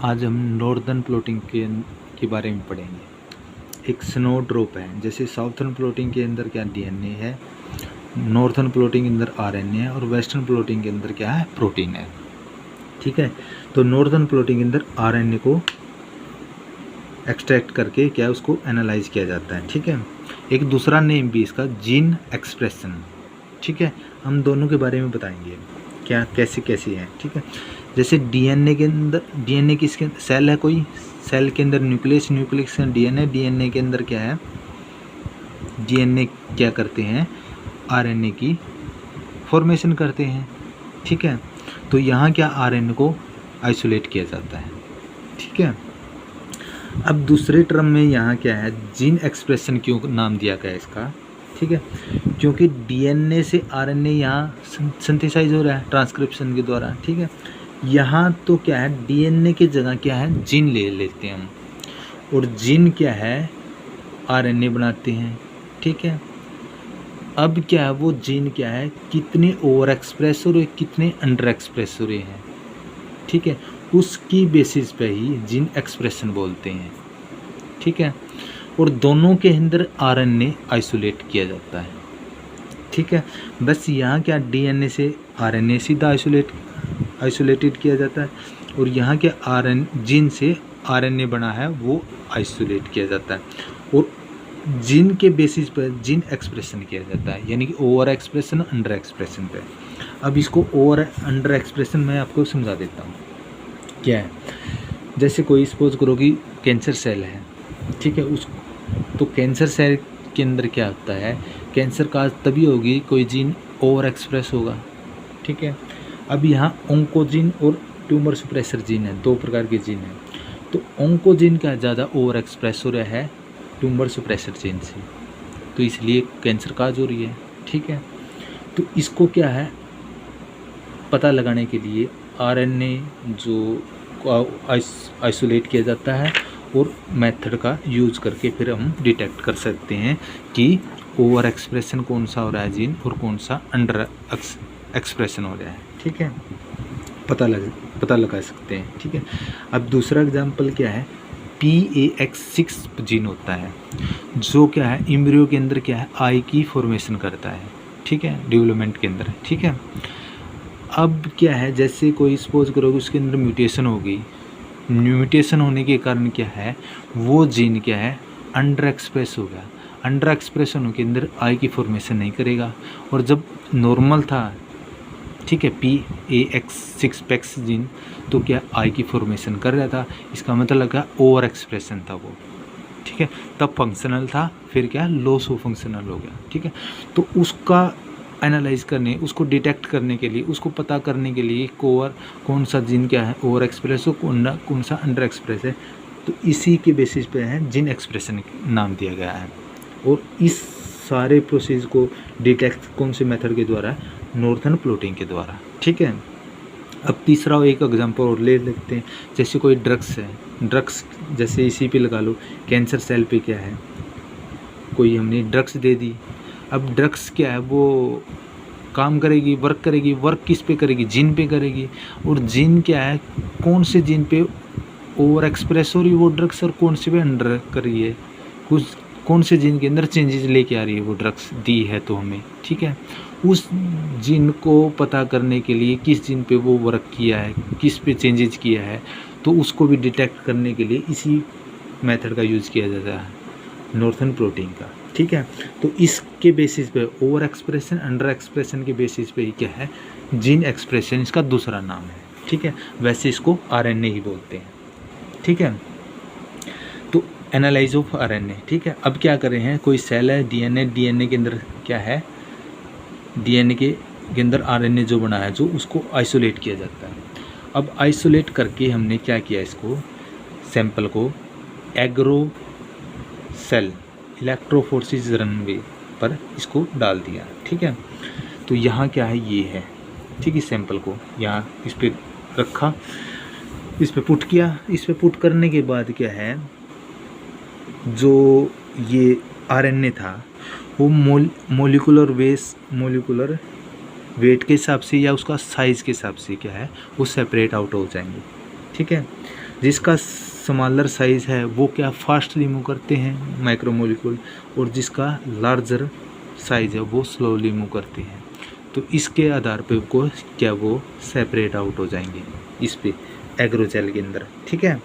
आज हम northern plotting के बारे में पढ़ेंगे। एक स्नो ड्रॉप है, जैसे साउथर्न प्लॉटिंग के अंदर क्या डीएनए है, नॉर्थर्न प्लॉटिंग के अंदर आरएनए है और वेस्टर्न प्लॉटिंग के अंदर क्या है, प्रोटीन है। ठीक है, तो नॉर्दर्न प्लॉटिंग के अंदर आरएनए को एक्सट्रैक्ट करके क्या उसको एनालाइज किया जाता है। ठीक है, एक दूसरा नेम भी इसका जीन एक्सप्रेशन। ठीक है, हम दोनों के बारे में बताएंगे क्या कैसे कैसे है। ठीक है, जैसे डीएनए के अंदर, डीएनए किसके सेल है, कोई सेल के अंदर न्यूक्लियस, न्यूक्लियस के डीएनए, डीएनए के अंदर क्या है, डीएनए क्या करते हैं, आरएनए की फॉर्मेशन करते हैं। ठीक है, तो यहाँ क्या आरएनए को आइसोलेट किया जाता है। ठीक है, अब दूसरे टर्म में यहाँ क्या है, जीन एक्सप्रेशन क्यों नाम दिया गया इसका। ठीक है, क्योंकि डीएनए से आरएनए यहाँ सिंथेसाइज हो रहा है ट्रांसक्रिप्शन के द्वारा। ठीक है, यहाँ तो क्या है, डीएनए की जगह क्या है, जीन ले लेते हैं हम, और जीन क्या है, आरएनए बनाते हैं। ठीक है, अब क्या है, वो जीन क्या है, कितने ओवर एक्सप्रेस हो रहे, कितने अंडर एक्सप्रेस हो रहे हैं। ठीक है, उसकी बेसिस पे ही जीन एक्सप्रेशन बोलते हैं। ठीक है, और दोनों के अंदर आरएनए आइसोलेट किया जाता है। ठीक है, बस यहाँ क्या डीएनए से आरएनए सीधा आइसोलेटेड किया जाता है, और यहाँ क्या जीन से आरएनए बना है वो आइसोलेट किया जाता है, और जीन के बेसिस पर जीन एक्सप्रेशन किया जाता है, यानी कि ओवर एक्सप्रेशन अंडर एक्सप्रेशन पे। अब इसको ओवर अंडर एक्सप्रेशन मैं आपको समझा देता हूँ क्या है। जैसे कोई सपोज करो कि कैंसर सेल है। ठीक है, उस तो कैंसर सेल के अंदर क्या होता है, कैंसर का तभी होगी कोई जीन ओवर एक्सप्रेस होगा। ठीक है, अब यहाँ ओंकोजीन और ट्यूमर सुप्रेसर जीन है, दो प्रकार के जीन हैं। तो ओंकोजीन का ज़्यादा ओवर एक्सप्रेस हो रहा है ट्यूमर सुप्रेसर जीन से, तो इसलिए कैंसर काज हो रही है। ठीक है, तो इसको क्या है, पता लगाने के लिए आरएनए जो आइसोलेट किया जाता है, और मेथड का यूज़ करके फिर हम डिटेक्ट कर सकते हैं कि ओवर एक्सप्रेशन कौन सा हो रहा है जीन, और कौन सा अंडर एक्सप्रेशन हो रहा है। ठीक है, पता लगा सकते हैं। ठीक है, अब दूसरा एग्जांपल क्या है, PAX6 जीन होता है, जो क्या है, एम्ब्रियो के अंदर क्या है, आई की फॉर्मेशन करता है। ठीक है, डेवलपमेंट के अंदर। ठीक है, अब क्या है, जैसे कोई सपोज करो उसके अंदर म्यूटेशन होगी, म्यूटेशन होने के कारण क्या है, वो जीन क्या है, अंडर एक्सप्रेस हो गया। अंडर एक्सप्रेशन के अंदर आई की फॉर्मेशन नहीं करेगा, और जब नॉर्मल था, ठीक है, PAX6 पैक्स जीन, तो क्या आई की फॉर्मेशन कर रहा था, इसका मतलब क्या, ओवर एक्सप्रेशन था वो। ठीक है, तब फंक्शनल था, फिर क्या लॉस ऑफ फंक्शनल हो गया। ठीक है, तो उसका एनालाइज करने, उसको डिटेक्ट करने के लिए, उसको पता करने के लिए कौन सा जीन क्या है, ओवर एक्सप्रेस हो, कौन सा अंडर एक्सप्रेस है, तो इसी के बेसिस पे है जीन एक्सप्रेशन नाम दिया गया है। और इस सारे प्रोसेस को डिटेक्ट कौन से मेथड के द्वारा, नॉर्थर्न प्लॉटिंग के द्वारा। ठीक है, अब तीसरा एक एग्जांपल और ले लेते हैं। जैसे कोई ड्रग्स है, ड्रग्स जैसे इसी पे लगा लो, कैंसर सेल पे क्या है, कोई हमने ड्रग्स दे दी। अब ड्रग्स क्या है, वो काम करेगी, वर्क किस पे करेगी, जीन पे करेगी, और जीन क्या है, कौन से जीन पे ओवर एक्सप्रेस हो रही है वो ड्रग्स, और कौन से पे अंडर कर रही है, कुछ कौन से जीन के अंदर चेंजेस लेके आ रही है वो ड्रग्स दी है तो हमें। ठीक है, उस जीन को पता करने के लिए किस जीन पे वो वर्क किया है, किस पे चेंजेस किया है, तो उसको भी डिटेक्ट करने के लिए इसी मेथड का यूज़ किया जाता है, नॉर्थर्न प्लॉटिंग का। ठीक है, तो इसके बेसिस पे ओवर एक्सप्रेशन अंडर एक्सप्रेशन के बेसिस पे ही क्या है, जीन एक्सप्रेशन इसका दूसरा नाम है। ठीक है, वैसे इसको आरएनए ही बोलते हैं। ठीक है, तो एनालाइज ऑफ आरएनए। ठीक है, अब क्या कर रहे हैं, कोई सेल है, डीएनए के अंदर क्या है, डीएनए के अंदर आरएनए जो बना है, जो उसको आइसोलेट किया जाता है। अब आइसोलेट करके हमने क्या किया, इसको सैंपल को एग्रो सेल इलेक्ट्रोफोर्सिस रनवे पर इसको डाल दिया। ठीक है, तो यहाँ क्या है, ये है। ठीक है, सैंपल को यहाँ इस पर रखा, इस पर पुट किया, इस पर पुट करने के बाद क्या है, जो ये आरएनए था वो मोलिकुलर वेट के हिसाब से या उसका साइज़ के हिसाब से क्या है, वो सेपरेट आउट हो जाएंगे। ठीक है, जिसका स्मॉलर साइज़ है वो क्या फास्टली मूव करते हैं मैक्रोमोलिक्यूल, और जिसका लार्जर साइज़ है वो स्लोली मूव करते हैं। तो इसके आधार पे को क्या वो सेपरेट आउट हो जाएंगे इस पे एग्रोजेल के अंदर, ठीक है।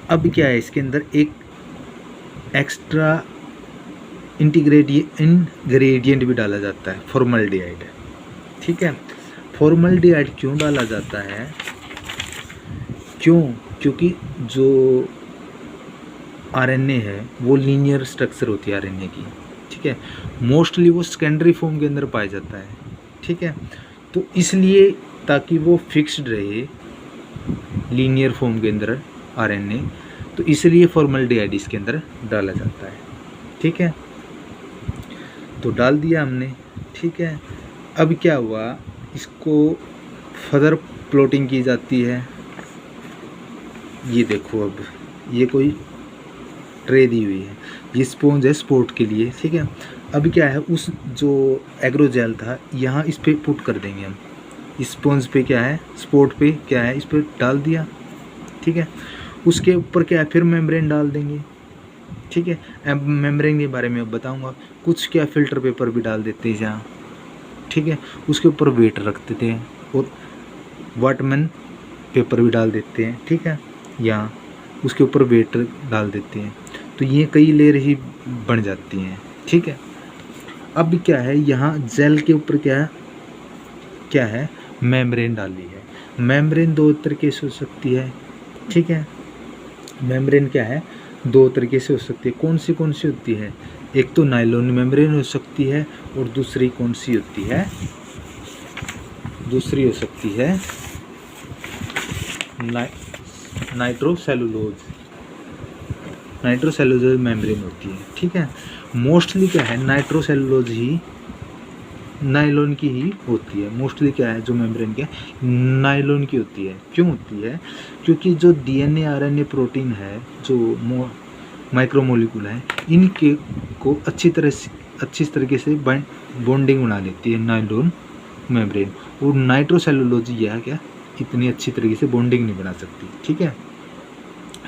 अब क्या है, इसके अंदर एक एक्स्ट्रा इंग्रेडिएंट भी डाला जाता है, फॉर्मल्डिहाइड, ठीक है। फॉर्मल्डिहाइड क्यों डाला जाता है, क्योंकि जो आरएनए है वो लीनियर स्ट्रक्चर होती है आरएनए की, ठीक है। मोस्टली वो सेकेंडरी फॉर्म के अंदर पाया जाता है, ठीक है। तो इसलिए ताकि वो फिक्स्ड रहे लीनियर फॉर्म के अंदर आरएनए, तो इसलिए फॉर्मल्डिहाइड इसके अंदर डाला जाता है, ठीक है। तो डाल दिया हमने, ठीक है। अब क्या हुआ, इसको फर्दर प्लॉटिंग की जाती है। ये देखो, अब ये कोई ट्रे दी हुई है, ये स्पॉन्ज है स्पोर्ट के लिए, ठीक है। अब क्या है, उस जो एग्रोजेल था यहाँ इस पे पुट कर देंगे हम, इस स्पॉन्ज पे क्या है, स्पोर्ट पे क्या है, इस पे डाल दिया, ठीक है। उसके ऊपर क्या है, फिर मेम्ब्रेन डाल देंगे, ठीक है। अब मेम्ब्रेन के बारे में अब बताऊंगा। कुछ क्या फ़िल्टर पेपर भी डाल देते हैं जहाँ, ठीक है। उसके ऊपर वेट रख देते हैं और वाटरमैन पेपर भी डाल देते हैं, ठीक है। यहाँ उसके ऊपर वेट डाल देते हैं, तो ये कई लेयर ही बन जाती हैं, ठीक है। अब क्या है, यहाँ जेल के ऊपर क्या है मेम्ब्रेन डाली है। मेम्ब्रेन दो तरीके से हो सकती है, ठीक है। मेम्ब्रेन क्या है, दो तरीके से हो सकती है। कौन सी होती है, एक तो नायलॉन मेम्ब्रेन हो सकती है, और दूसरी कौन सी होती है, दूसरी हो सकती है नाइट्रोसेलुलोज मेम्ब्रेन होती है, ठीक है। मोस्टली क्या है, नाइट्रोसेलुलोज ही नायलॉन की ही होती है। मोस्टली क्या है, जो मेम्ब्रेन क्या नायलॉन की होती है। क्यों होती है, क्योंकि जो डीएनए आरएनए प्रोटीन है, जो माइक्रोमोलिक्यूल है, इनके को अच्छी तरीके से बॉन्डिंग बना लेती है नायलॉन मेम्ब्रेन, और नाइट्रोसेलुलोज यह क्या इतनी अच्छी तरीके से बॉन्डिंग नहीं बना सकती, ठीक है,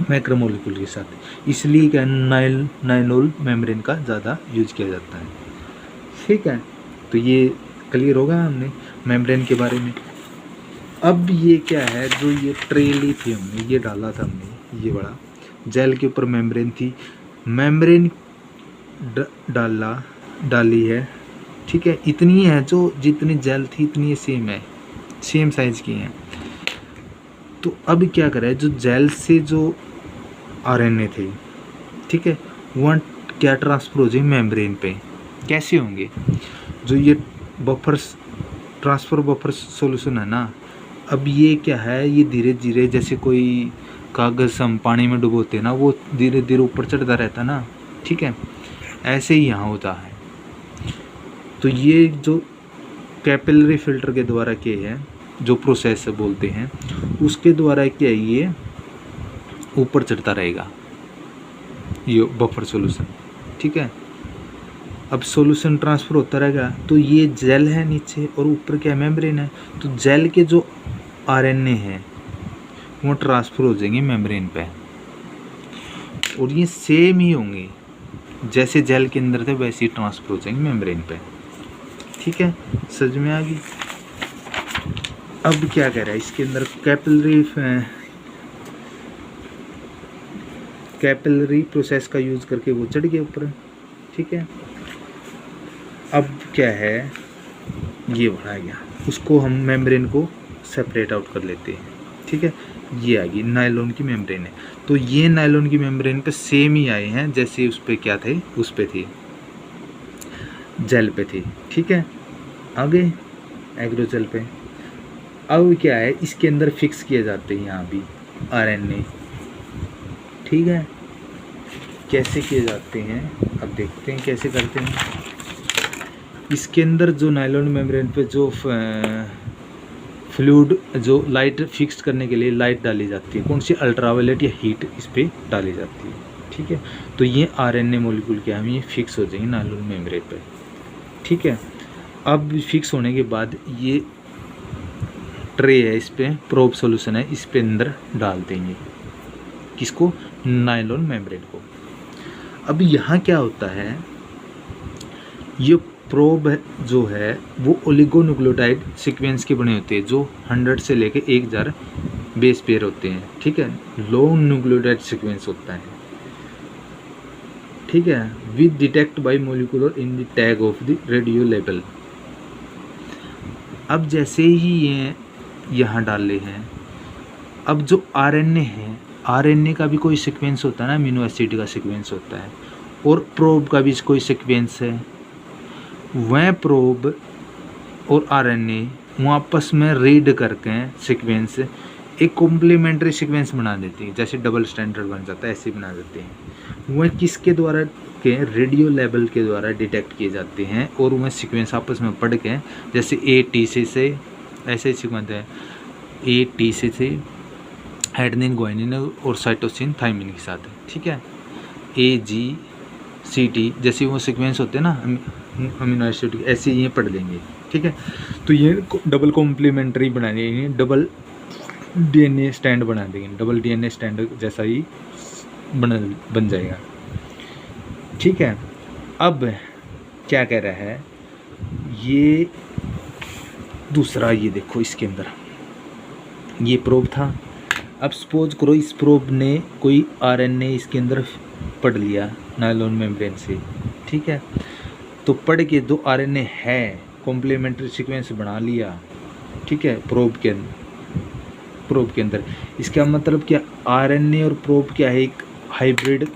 मैक्रोमोलिक्यूल के साथ। इसलिए क्या नायलॉन मेम्ब्रेन का ज़्यादा यूज किया जाता है, ठीक है। तो ये क्लियर होगा हमने मेम्ब्रेन के बारे में। अब ये क्या है, जो ये ट्रे ली थी हमने, ये डाला था हमने, ये बड़ा जेल के ऊपर मेम्ब्रेन थी, मेम्ब्रेन डाली है, ठीक है। इतनी है, जो जितनी जेल थी इतनी सेम है, सेम साइज की है। तो अब क्या करें, जो जेल से जो आरएनए थे, ठीक है, वहाँ क्या ट्रांसफर हो जाए मेम्ब्रेन पे, कैसे होंगे, जो ये ट्रांसफर बफर सॉल्यूशन है ना, अब ये क्या है, ये धीरे धीरे जैसे कोई कागज़ हम पानी में डुबोते हैं ना, वो धीरे धीरे ऊपर चढ़ता रहता है ना, ठीक है, ऐसे ही यहाँ होता है। तो ये जो कैपिलरी फिल्टर के द्वारा किए हैं, जो प्रोसेस बोलते हैं, उसके द्वारा क्या है, ये ऊपर चढ़ता रहेगा ये बफर सॉल्यूशन, ठीक है। अब सॉल्यूशन ट्रांसफ़र होता रहेगा, तो ये जेल है नीचे और ऊपर क्या मेम्ब्रेन है, तो जेल के जो आरएनए हैं वो ट्रांसफ़र हो जाएंगे मेम्ब्रेन पे, और ये सेम ही होंगे, जैसे जेल के अंदर थे वैसे ही ट्रांसफ़र हो जाएंगे मेम्ब्रेन पे, ठीक है। समझ में आ गई। अब क्या कह रहा है, इसके अंदर कैपिलरी प्रोसेस का यूज़ करके वो चढ़ गए ऊपर, ठीक है। अब क्या है, ये बढ़ा गया, उसको हम मेम्ब्रेन को सेपरेट आउट कर लेते हैं, ठीक है। ये आ गई नायलॉन की मेम्ब्रेन है, तो ये नायलॉन की मेम्ब्रेन पे सेम ही आए हैं जैसे उस पे क्या थे, उस पे थी जेल पे थी, ठीक है। आगे एग्रोजेल पे अब क्या है, इसके अंदर फिक्स किए जाते हैं यहाँ भी आरएनए, ठीक है। कैसे किए जाते हैं, अब देखते हैं कैसे करते हैं। इसके अंदर जो नायलॉन मेम्ब्रेन पे जो फ्लूइड, जो लाइट फिक्स करने के लिए लाइट डाली जाती है, कौन सी, अल्ट्रावायलेट या हीट इस पर डाली जाती है, ठीक है। तो ये आरएनए मॉलिक्यूल क्या है, ये फिक्स हो जाएंगे नायलॉन मेम्ब्रेन पे, ठीक है। अब फिक्स होने के बाद ये ट्रे है, इस पे प्रोब सॉल्यूशन है, इस पे अंदर डाल देंगे। किसको? नायलॉन मेम्ब्रेन को। अब यहाँ क्या होता है, ये प्रोब जो है वो ओलिगोन्यूक्लियोटाइड सीक्वेंस के बने होते हैं, जो 100 से लेके 1000 बेस पेयर होते हैं, ठीक है। लॉन्ग न्यूक्लियोटाइड सीक्वेंस होता है, ठीक है, with detect bye molecular in the tag of the radio label. अब जैसे ही ये यहाँ डाले हैं, अब जो आरएनए है, आरएनए का भी कोई सीक्वेंस होता है ना, अमीनो एसिड का सीक्वेंस होता है, और प्रोब का भी कोई सीक्वेंस है। वह प्रोब और आरएनए वो आपस में रीड करके सीक्वेंस एक कॉम्प्लीमेंट्री सीक्वेंस बना देती है, जैसे डबल स्टैंडर्ड बन जाता है, ऐसे बना देते हैं। वह किसके द्वारा के? रेडियो लेवल के द्वारा डिटेक्ट किए जाते हैं, और वह सीक्वेंस आपस में पढ़ के, जैसे ATC से ऐसे सीक्वेंस है, ATC से एडेनिन ग्वानिन और साइटोसिन थाइमिन के साथ है, ठीक है। AGCT जैसे वो सीक्वेंस होते हैं ना अमीनो एसिड, ऐसे ये पढ़ लेंगे, ठीक है। तो ये डबल कॉम्प्लीमेंट्री बना देंगे, डबल DNA स्टैंड बना देंगे, डबल DNA स्टैंड जैसा ही बन जाएगा, ठीक है। अब क्या कह रहा है ये दूसरा, ये देखो इसके अंदर ये प्रोब था। अब सपोज करो इस प्रोब ने कोई RNA इसके अंदर पढ़ लिया नायलॉन मेम्ब्रेन से, ठीक है। तो पढ़ के दो RNA है, कॉम्प्लीमेंट्री सीक्वेंस बना लिया, ठीक है, प्रोब के अंदर। इसका मतलब क्या? RNA और प्रोब क्या है? एक हाइब्रिड